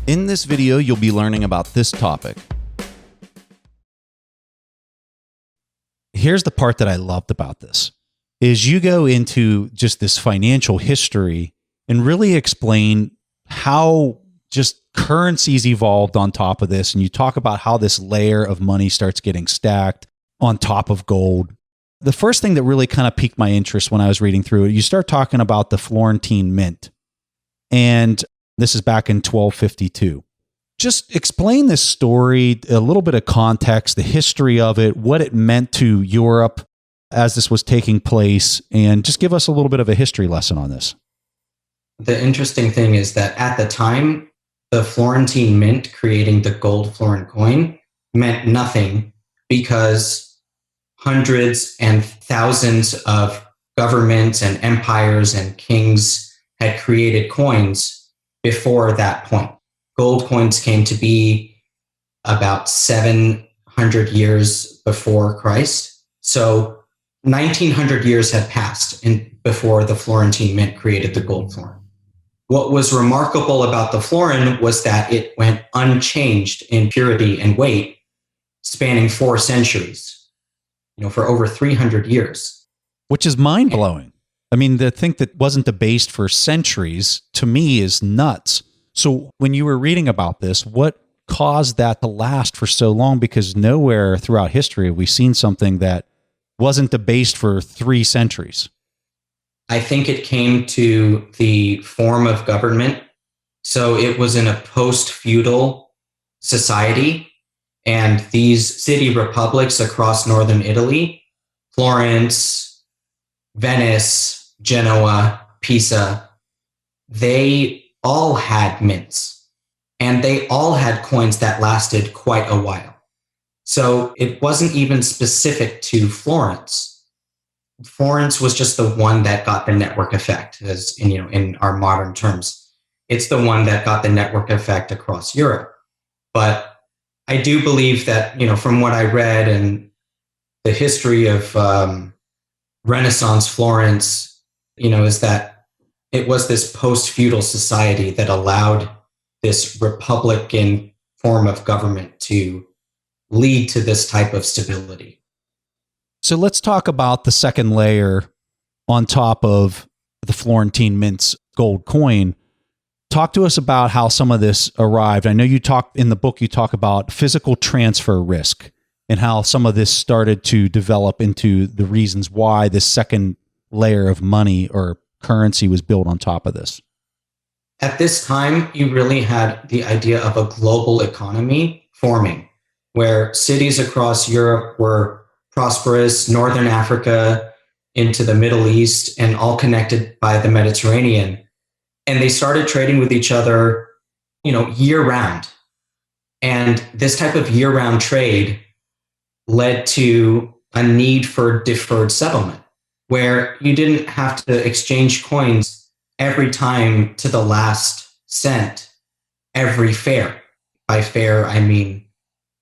In this video, you'll be learning about this topic. Here's the part that I loved about this, is you go into just this financial history and really explain how just currencies evolved on top of this. And you talk about how this layer of money starts getting stacked on top of gold. The first thing that really kind of piqued my interest when I was reading through it, you start talking about the Florentine Mint. And this is back in 1252. Just explain this story, a little bit of context, the history of it, what it meant to Europe as this was taking place, and just give us a little bit of a history lesson on this. The interesting thing is that at the time, the Florentine Mint creating the gold florin coin meant nothing because hundreds and thousands of governments and empires and kings had created coins before that point. Gold coins came to be about 700 years before Christ. So 1900 years had passed before the Florentine Mint created the gold florin. What was remarkable about the florin was that it went unchanged in purity and weight, spanning 4 centuries, for over 300 years. Which is mind-blowing. I mean, to think that wasn't debased for centuries, to me, is nuts. So when you were reading about this, what caused that to last for so long? Because nowhere throughout history have we seen something that wasn't debased for 3 centuries. I think it came to the form of government. So it was in a post-feudal society, and these city republics across northern Italy, Florence, Venice, Genoa, Pisa, they all had mints, and they all had coins that lasted quite a while. So it wasn't even specific to Florence. Florence was just the one that got the network effect, as in our modern terms. It's the one that got the network effect across Europe. But I do believe that, from what I read and the history of Renaissance Florence, is that it was this post-feudal society that allowed this republican form of government to lead to this type of stability. So let's talk about the second layer on top of the Florentine Mint's gold coin. Talk to us about how some of this arrived. I know you talk in the book, you talk about physical transfer risk and how some of this started to develop into the reasons why this second layer of money or currency was built on top of this. At this time, you really had the idea of a global economy forming, where cities across Europe were prosperous, Northern Africa into the Middle East, and all connected by the Mediterranean. And they started trading with each other, year round. And this type of year-round trade led to a need for deferred settlement, where you didn't have to exchange coins every time to the last cent every fair. By fair, I mean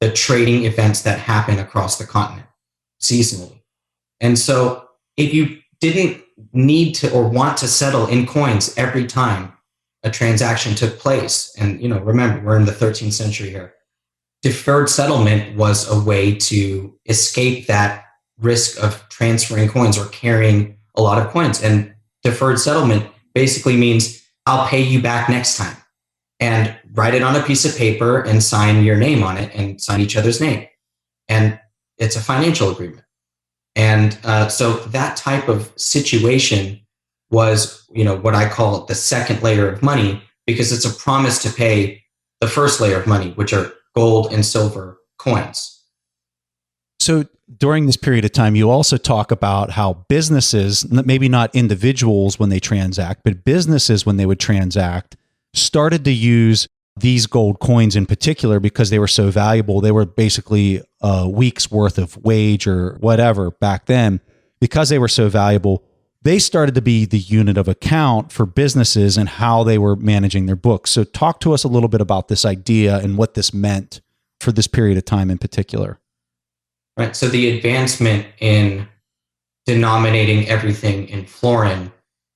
the trading events that happen across the continent seasonally. And so if you didn't need to or want to settle in coins every time a transaction took place, and remember, we're in the 13th century here, deferred settlement was a way to escape that risk of transferring coins or carrying a lot of coins. And deferred settlement basically means I'll pay you back next time, and write it on a piece of paper and sign your name on it and sign each other's name. And it's a financial agreement. And so that type of situation was, what I call the second layer of money, because it's a promise to pay the first layer of money, which are gold and silver coins. So during this period of time, you also talk about how businesses, maybe not individuals when they transact, but businesses when they would transact, started to use these gold coins in particular because they were so valuable. They were basically a week's worth of wage or whatever back then. Because they were so valuable, they started to be the unit of account for businesses and how they were managing their books. So talk to us a little bit about this idea and what this meant for this period of time in particular. Right. So the advancement in denominating everything in florin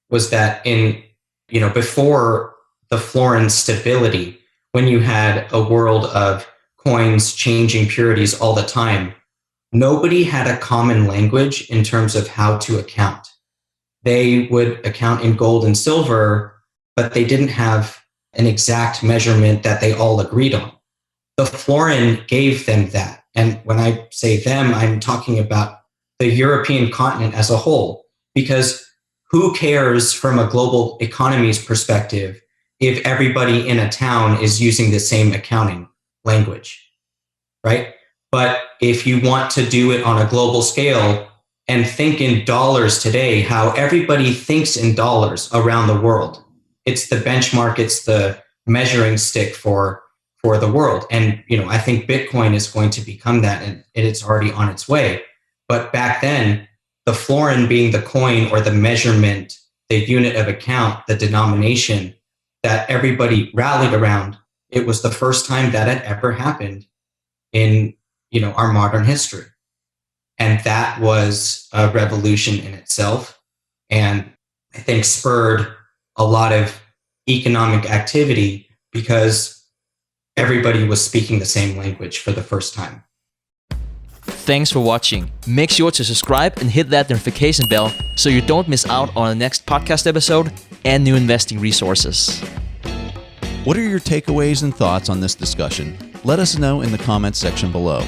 was that before the florin stability, when you had a world of coins changing purities all the time, nobody had a common language in terms of how to account. They would account in gold and silver, but they didn't have an exact measurement that they all agreed on. The florin gave them that. And when I say them, I'm talking about the European continent as a whole, because who cares from a global economy's perspective if everybody in a town is using the same accounting language, right? But if you want to do it on a global scale and think in dollars today, how everybody thinks in dollars around the world, it's the benchmark, it's the measuring stick for the world. And, I think Bitcoin is going to become that, and it's already on its way. But back then, the florin being the coin or the measurement, the unit of account, the denomination that everybody rallied around, it was the first time that had ever happened in, our modern history. And that was a revolution in itself. And I think spurred a lot of economic activity because everybody was speaking the same language for the first time. Thanks for watching. Make sure to subscribe and hit that notification bell so you don't miss out on the next podcast episode and new investing resources. What are your takeaways and thoughts on this discussion? Let us know in the comments section below.